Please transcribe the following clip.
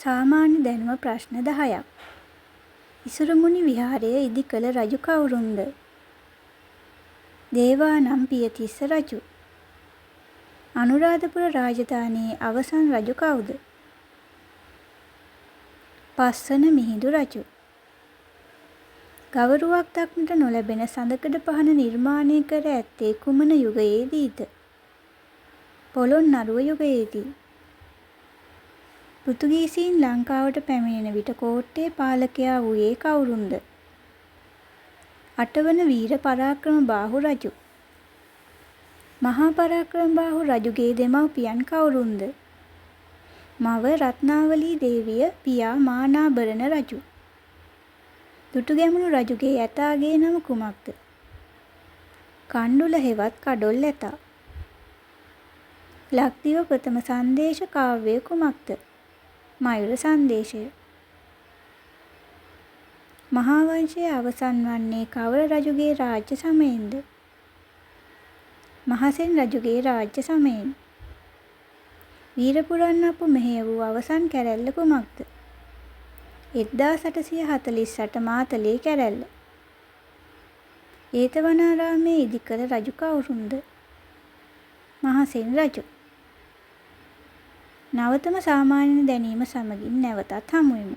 සාමාන්‍ය දැනුම ප්‍රශ්න 10ක්. ඉසුරුමුණි විහාරය ඉදි කළ රජු කවුරුන්ද? දේවානම් පියතිස්ස රජු. අනුරාධපුර රාජධානියේ අවසන් රජු කවුද? පස්සන මිහිඳු රජු. ගවරුවක් දක්නට නොලැබෙන සඳකඩ පහණ නිර්මාණය කර ඇත්තේ කුමන යුගයේදීද? පොළොන්නරුව යුගයේදී. පෘතුගීසීන් ලංකාවට පැමිණෙන විට කෝට්ටේ පාලකයා වූයේ කවුරුන්ද? අටවන වීර පරාක්‍රමබාහු රජු. මහා පරාක්‍රමබාහු රජුගේ දෙමව්පියන් කවුරුන්ද? මව රත්නාවලී දේවිය, පියා මානාභරණ රජු. දුටුගැමුණු රජුගේ ඇතාගේ නම කුමක්ද? කණ්ඩුල හෙවත් කඩොල් ඇතා. ලක්දිව ප්‍රථම සංදේශ කාව්‍යය කුමක්ද? මයුර සංදේශය. මහා වංශය අවසන් වන්නේ කවර රජුගේ රාජ්‍ය සමයෙන්ද? මහසෙන් රජුගේ රාජ්‍ය සමයෙන්. වීර පුරන්නප්පු මෙහෙය වූ අවසන් කැරැල්ල කුමක්ද? 1848 මාතලේ කැරැල්ල. ඒතවනාරාමයේ ඉදිකළ රජු කවුරුන්ද? මහසෙන් රජු. නවතම සාමාන්‍ය දැනීම සමගින් නැවතත් හමුවෙමු.